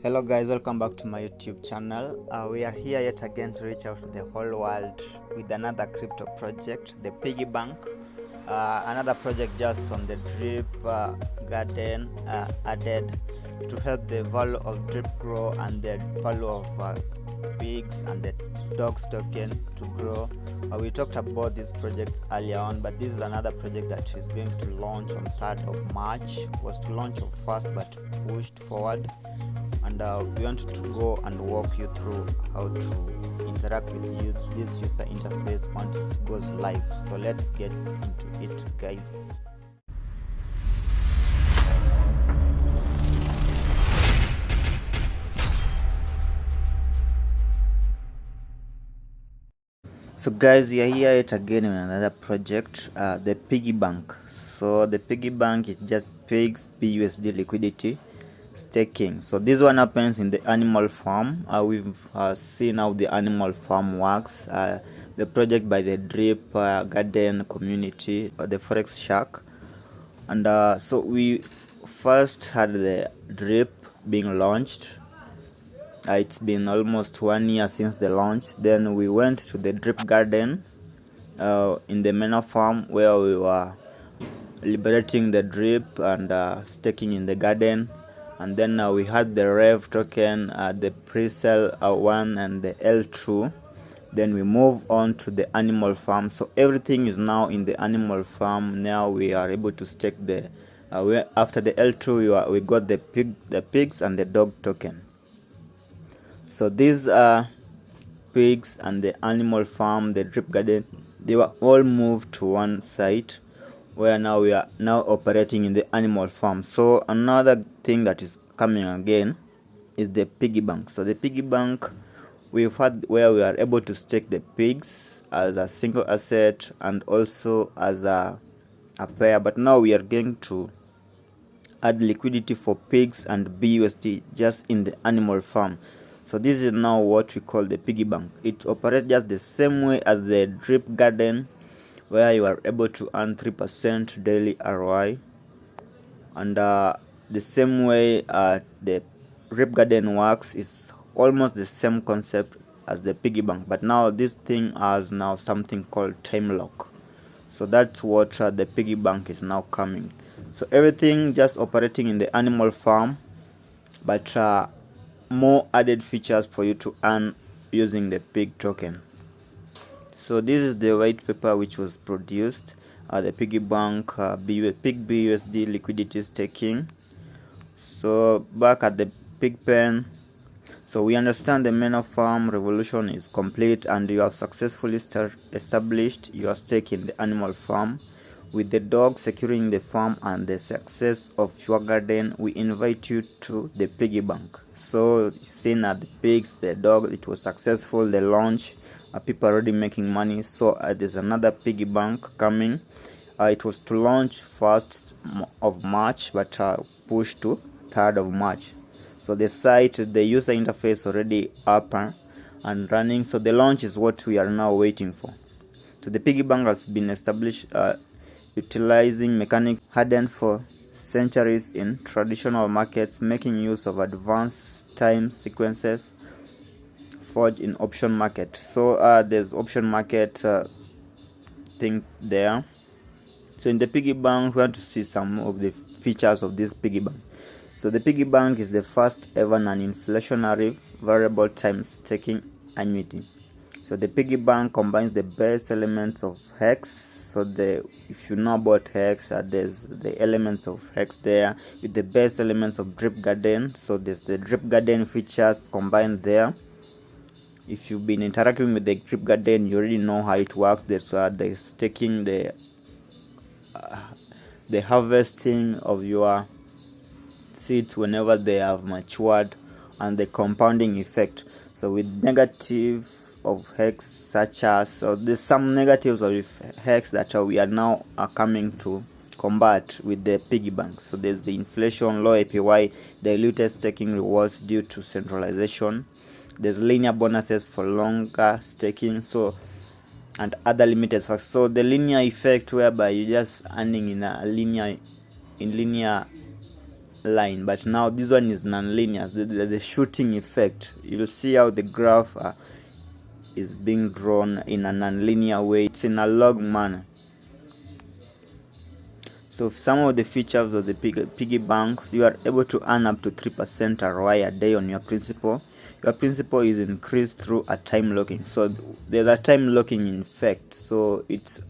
Hello guys, welcome back to my YouTube channel. We are here yet again to reach out to the whole world with another crypto project, the Piggy Bank. Another project just on the drip garden added to help the value of drip grow and the value of pigs and the dogs token to grow. We talked about this project earlier on, but this is another project that is going to launch on 3rd of March. Was to launch on 1st but pushed forward, and we want to go and walk you through how to interact with this user interface once it goes live. So let's get into it, guys. So guys, we are here yet again in another project, the Piggy Bank. So the Piggy Bank is just Pigs BUSD liquidity staking. So this one happens in the animal farm. We've seen how the animal farm works. The project by the drip garden community, the FOREX SHARK. And so we first had the drip being launched. It's been almost 1 year since the launch. Then we went to the drip garden in the manor farm, where we were liberating the drip and staking in the garden. And then we had the rev token, the pre-sale 1 and the L2. Then we move on to the animal farm. So everything is now in the animal farm. Now we are able to stake the after the L2 we got the pigs and the dog token. So these pigs and the animal farm, the drip garden, they were all moved to one site, where now we are now operating in the animal farm. So another thing that is coming again is the Piggy Bank. So the Piggy Bank, we've had where we are able to stake the pigs as a single asset and also as a pair, but now we are going to add liquidity for pigs and BUSD just in the animal farm. So this is now what we call the Piggy Bank. It operates just the same way as the drip garden, where you are able to earn 3% daily ROI, and the same way the drip garden works is almost the same concept as the Piggy Bank, but now this thing has now something called time lock. So that's what the Piggy Bank is now coming. So everything just operating in the animal farm, but more added features for you to earn using the pig token. So this is the white paper which was produced, the Piggy Bank pig BUSD liquidity staking. So back at the pig pen, so we understand the manor farm revolution is complete and you have successfully established your stake in the animal farm. With the dog securing the farm and the success of your garden, we invite you to the Piggy Bank. So you've seen at the pigs, the dog, it was successful, the launch, people already making money. So there's another Piggy Bank coming. It was to launch 1st of March, but pushed to 3rd of March. So the site, the user interface already up and running. So the launch is what we are now waiting for. So the Piggy Bank has been established utilizing mechanics hardened for centuries in traditional markets, making use of advanced time sequences forged in option market. So there's option market thing there. So in the Piggy Bank, we want to see some of the features of this Piggy Bank. So the Piggy Bank is the first ever non-inflationary variable time staking annuity. So the Piggy Bank combines the best elements of Hex. So if you know about Hex, there's the elements of Hex there with the best elements of drip garden. So there's the drip garden features combined there. If you've been interacting with the drip garden, you already know how it works. There's the staking, the harvesting of your seeds whenever they have matured, and the compounding effect. So with negative of Hex, such as, so there's some negatives of Hex that we are now coming to combat with the Piggy Bank. So there's the inflation, low APY, diluted staking rewards due to centralization. There's linear bonuses for longer staking, so, and other limited factors. So the linear effect, whereby you're just earning in a linear line, but now this one is non-linear. The shooting effect, you'll see how the graph is being drawn in a non-linear way. It's in a log manner. So some of the features of the piggy bank, you are able to earn up to 3% ROI a day on your principal. Your principal is increased through a time locking. So there's a time locking effect. So it's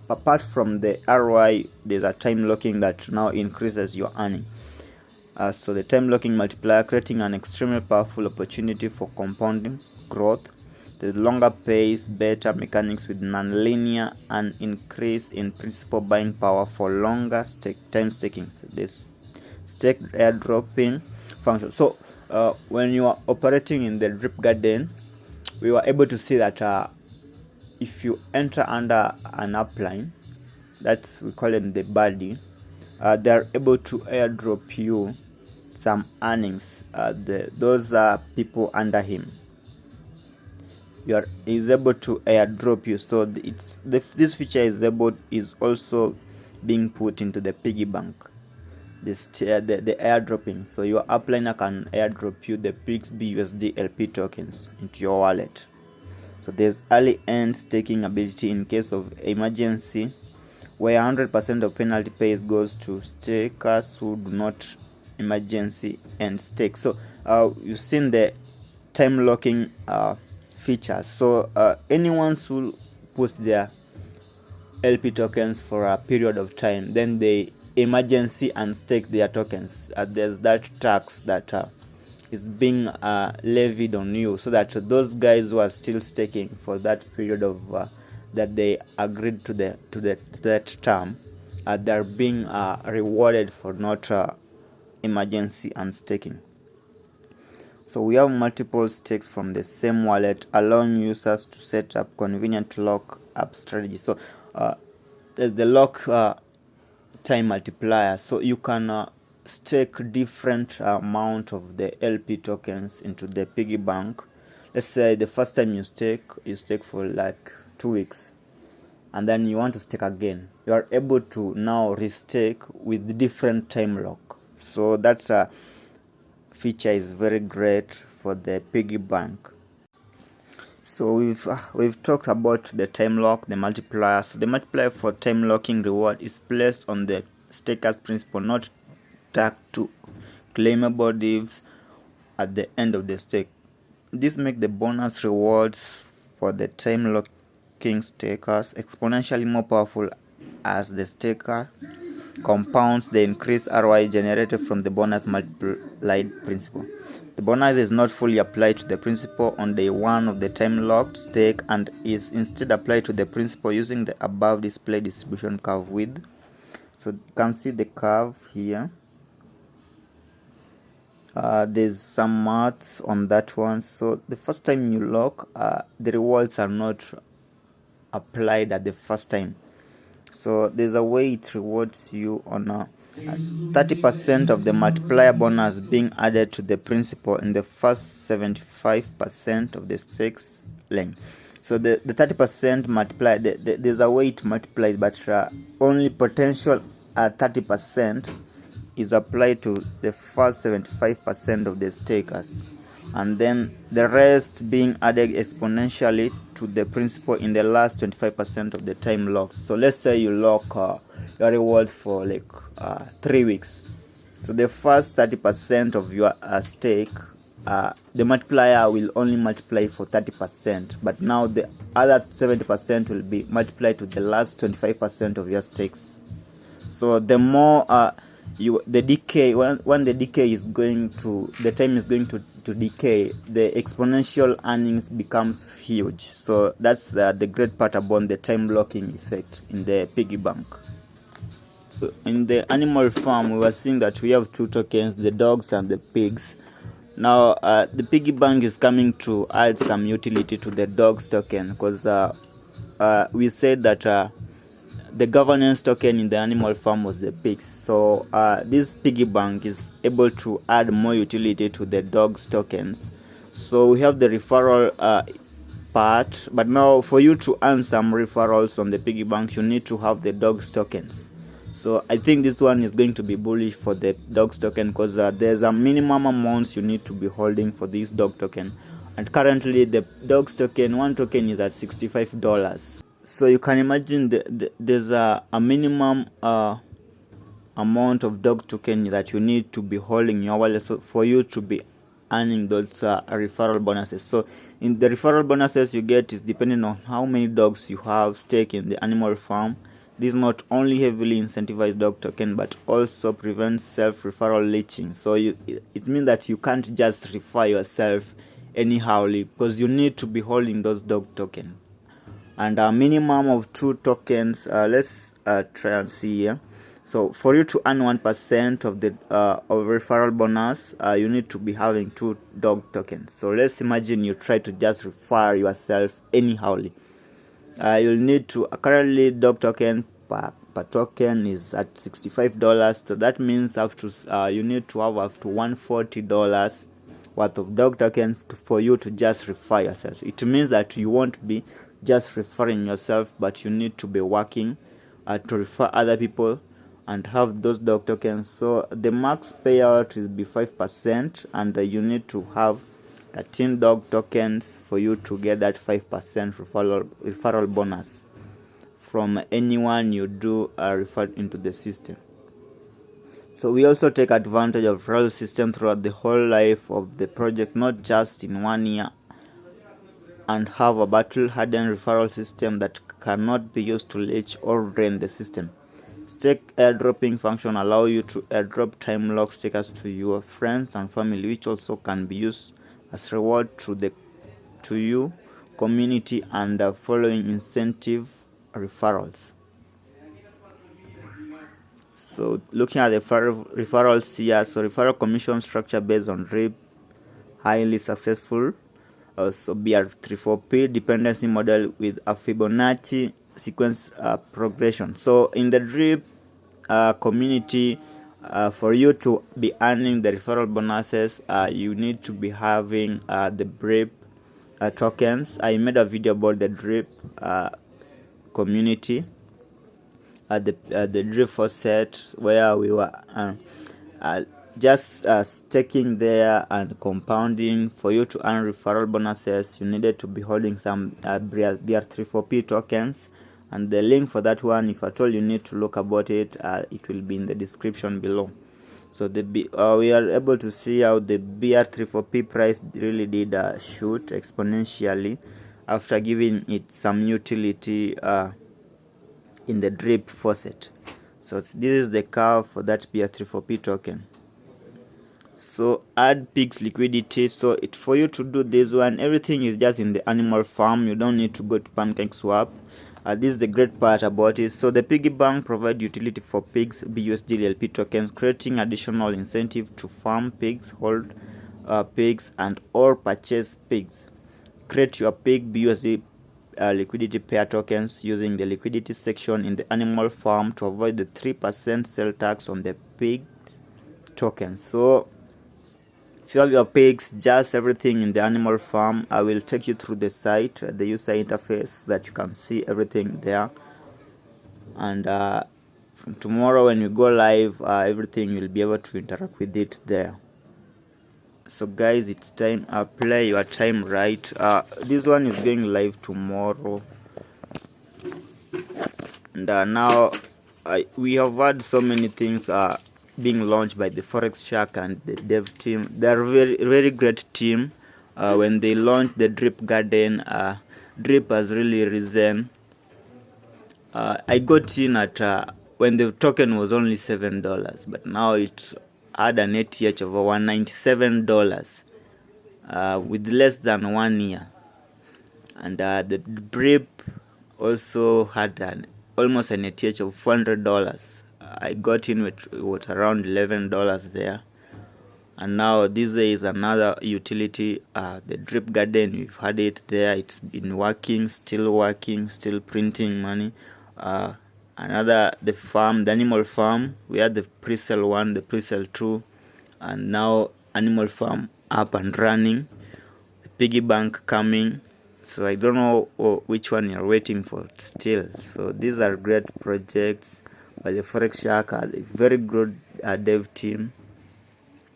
apart from the ROI, there's a time locking that now increases your earning. So the time locking multiplier, creating an extremely powerful opportunity for compounding growth. The longer pace, better mechanics with non-linear, and increase in principal buying power for longer time staking. So this stake airdropping function. So when you are operating in the drip garden, we were able to see that if you enter under an upline, that's, we call them the buddy, they are able to airdrop you some earnings. Those are people under him. Is able to airdrop you. So this feature is also being put into the piggy bank. The airdropping. So your upliner can airdrop you the Pigs BUSD LP tokens into your wallet. So there's early end staking ability in case of emergency, where 100% of penalty pays goes to stakers who do not emergency and stake. So you've seen the time locking features. So anyone who puts their LP tokens for a period of time, then they emergency and stake their tokens, there's that tax that is being levied on you, so that those guys who are still staking for that period of that they agreed to that term, they're being rewarded for not emergency and staking. So we have multiple stakes from the same wallet, allowing users to set up convenient lock up strategy. So the lock time multiplier. So you can stake different amount of the LP tokens into the piggy bank. Let's say the first time you stake for like 2 weeks, and then you want to stake again. You are able to now restake with different time lock. So that's a feature is very great for the piggy bank. So we've talked about the time lock, the multiplier. So the multiplier for time locking reward is placed on the staker's principal, not tagged to claimable divs at the end of the stake. This makes the bonus rewards for the time locking stakers exponentially more powerful as the staker compounds the increased ROI generated from the bonus multiplied principal. The bonus is not fully applied to the principal on day one of the time locked stake, and is instead applied to the principal using the above display distribution curve width. So you can see the curve here. There's some maths on that one. So the first time you lock, the rewards are not applied at the first time. So there's a way it rewards you on 30% of the multiplier bonus being added to the principal in the first 75% of the stakes length. So the 30% multiplier, there's a way it multiplies, but only potential 30% is applied to the first 75% of the stakers, and then the rest being added exponentially to the principal in the last 25% of the time locked. So let's say you lock your reward for like 3 weeks. So the first 30% of your stake, the multiplier will only multiply for 30%, but now the other 70% will be multiplied to the last 25% of your stakes. So the more the decay, when the decay is going to, the time is going to decay, the exponential earnings becomes huge. So that's the great part about the time blocking effect in the piggy bank. In the animal farm, we were seeing that we have two tokens, the dogs and the pigs. Now the piggy bank is coming to add some utility to the dogs token, because we said that the governance token in the animal farm was the pigs. So this piggy bank is able to add more utility to the dogs tokens. So we have the referral part, but now for you to earn some referrals on the piggy bank, you need to have the dogs tokens. So I think this one is going to be bullish for the dogs token, because there's a minimum amount you need to be holding for this dog token, and currently the dogs token, one token is at $65. So you can imagine there's a minimum amount of dog token that you need to be holding in your wallet for you to be earning those referral bonuses. So in the referral bonuses you get is depending on how many dogs you have stake in the animal farm. This not only heavily incentivized dog token but also prevents self-referral leeching. So it means that you can't just refer yourself anyhow, because you need to be holding those dog tokens, and a minimum of 2 tokens. Let's try and see here. So for you to earn 1% of the of referral bonus, you need to be having 2 dog tokens. So let's imagine you try to just refer yourself anyhow. You'll need to currently dog token per token is at $65. So that means up to you need to have up to $140 worth of dog tokens for you to just refer yourself. It means that you won't be just referring yourself, but you need to be working to refer other people and have those dog tokens. So the max payout is be 5%, and you need to have 13 dog tokens for you to get that 5% referral bonus from anyone you do refer into the system. So we also take advantage of referral system throughout the whole life of the project, not just in 1 year, and have a battle-hardened referral system that cannot be used to leech or drain the system. Stake airdropping function allow you to airdrop time lock stickers to your friends and family, which also can be used as reward to you community and following incentive referrals. So looking at the referrals here, so referral commission structure based on drip, highly successful. So BR34P dependency model with a Fibonacci sequence progression. So in the drip community, for you to be earning the referral bonuses, you need to be having the drip tokens. I made a video about the drip community, the drip faucet, where we were just staking there and compounding. For you to earn referral bonuses, you needed to be holding some BR34P tokens, and the link for that one, if at all you need to look about it, it will be in the description below. So we are able to see how the BR34P price really did shoot exponentially after giving it some utility in the drip faucet. So this is the curve for that BR34P token. So add Pigs Liquidity. So for you to do this one, everything is just in the animal farm. You don't need to go to PancakeSwap. This is the great part about it. So the Piggy Bank provide utility for pigs BUSD LP tokens, creating additional incentive to farm pigs, hold pigs, and or purchase pigs. Create your pig BUSD liquidity pair tokens using the liquidity section in the animal farm to avoid the 3% sale tax on the pig token. So if you have your pigs, just everything in the animal farm, I will take you through the site, the user interface, so that you can see everything there. And from tomorrow when we go live, everything you'll be able to interact with it there. So guys, it's time. Play your time right. This one is going live tomorrow, and now we have had so many things being launched by the FOREX SHARK and the dev team. They're very great team. When they launched the drip garden, drip has really risen. I got in at when the token was only $7, but now it had an ATH of $197 with less than 1 year, and the drip also had almost an ATH of $400. I got in with around $11 there, and now this is another utility, the drip garden. We've had it there, it's been working, still printing money. Another, the farm, the animal farm, we had the pre-sale 1, the pre-sale 2, and now animal farm up and running, the piggy bank coming. So I don't know which one you're waiting for still. So these are great projects, by the FOREX SHARK, a very good dev team,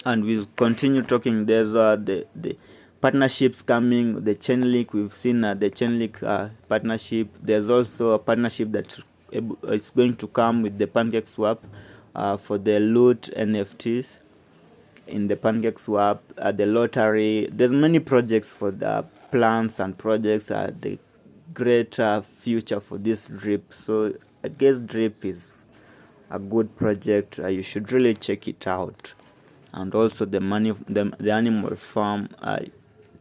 and we'll continue talking. There's the partnerships coming, the Chainlink. We've seen the Chainlink partnership. There's also a partnership that is going to come with the PancakeSwap for the loot NFTs in the PancakeSwap, the lottery. There's many projects for the plans and projects. The great future for this drip. So I guess drip is a good project. You should really check it out. And also the animal farm.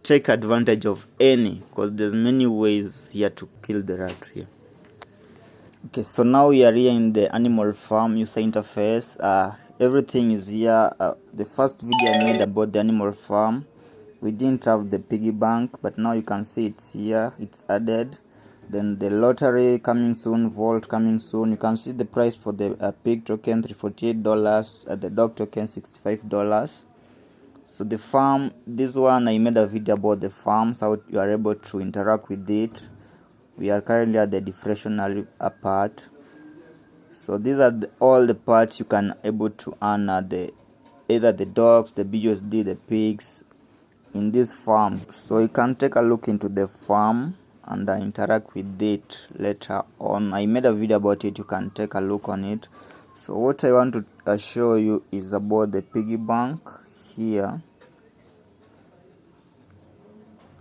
Take advantage of any, because there's many ways here to kill the rat here. Okay, so now we are here in the animal farm user interface. Everything is here. The first video I made about the animal farm, we didn't have the piggy bank, but now you can see it's here, it's added. Then the lottery coming soon, vault coming soon. You can see the price for the pig token $348, the dog token $65. So the farm, this one I made a video about the farm, how you are able to interact with it. We are currently at the deflationary part. So these are all the parts you can able to earn either the dogs, the BUSD, the pigs in these farms. So you can take a look into the farm and interact with it later on. I made a video about it, you can take a look on it. So what I want to show you is about the piggy bank here.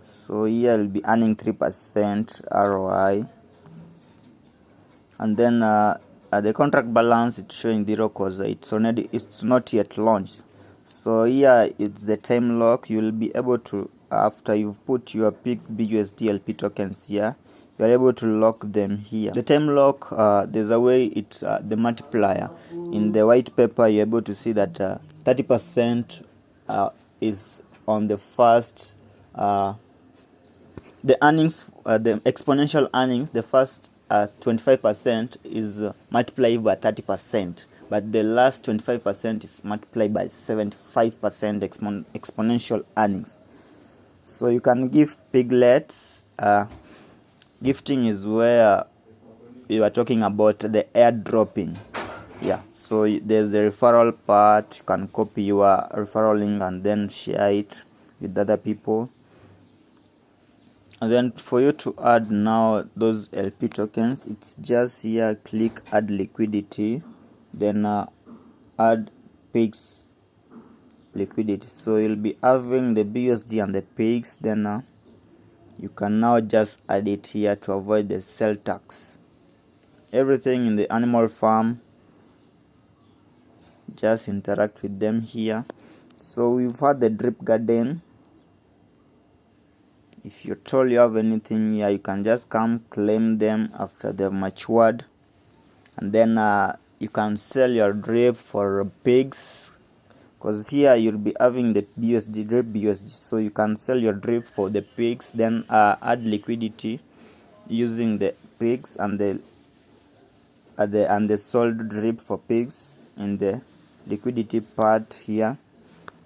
So here I'll be earning 3% ROI, and then the contract balance, it's showing 0 because it's not yet launched. So here it's the time lock. You will be able to, after you've put your Pigs BUSD LP tokens here, you are able to lock them here. The time lock, there's a way it's the multiplier. In the white paper, you're able to see that 30% is on the first the earnings, the exponential earnings. The first 25% is multiplied by 30%, but the last 25% is multiplied by 75% exponential earnings. So you can gift piglets. Gifting is where you are talking about the airdropping. Yeah, so there's the referral part. You can copy your referral link and then share it with other people. And then for you to add now those LP tokens, it's just here, click add liquidity, then add Pigs Liquidity. So you'll be having the BUSD and the pigs, then you can now just add it here to avoid the sell tax. Everything in the animal farm, just interact with them here. So we've had the drip garden. If you're told you have anything here, you can just come claim them after they've matured, and then you can sell your drip for pigs, because here you'll be having the BUSD drip BUSD. So you can sell your drip for the pigs, then add liquidity using the pigs and the sold drip for pigs in the liquidity part here.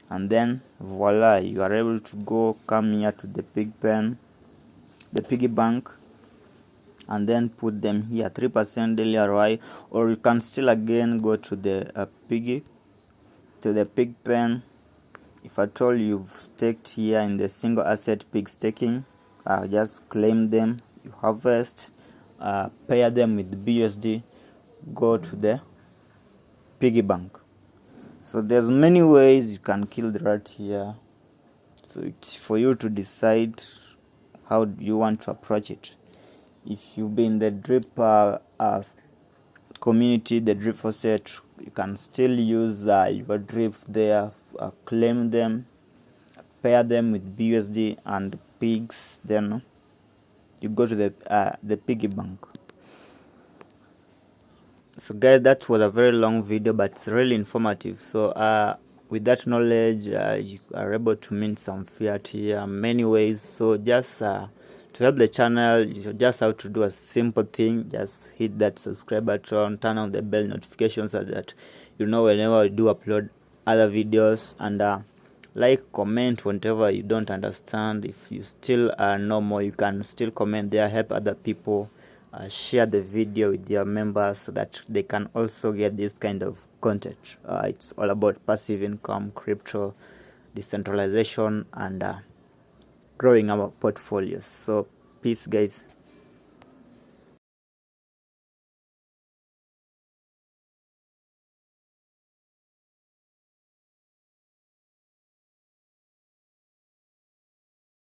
And then voila, you are able to come here to the pig pen, the piggy bank, and then put them here, 3% daily ROI. Or you can still again go to the pig pen. If at all you've staked here in the single asset pig staking, just claim them, you harvest, pair them with BUSD, go to the piggy bank. So there's many ways you can kill the rat here. So it's for you to decide how you want to approach it. If you've been in the drip community, the drip faucet, you can still use your drip there, claim them, pair them with BUSD and pigs, then you go to the piggy bank. So guys, that was a very long video, but it's really informative. So with that knowledge, you are able to mint some fiat here many ways. So just to help the channel, you just have to do a simple thing. Just hit that subscribe button, turn on the bell notifications so that you know whenever we do upload other videos, and like, comment whatever you don't understand. If you still know more, you can still comment there, help other people share the video with your members so that they can also get this kind of content. It's all about passive income, crypto, decentralization, and growing our portfolios. So peace, guys.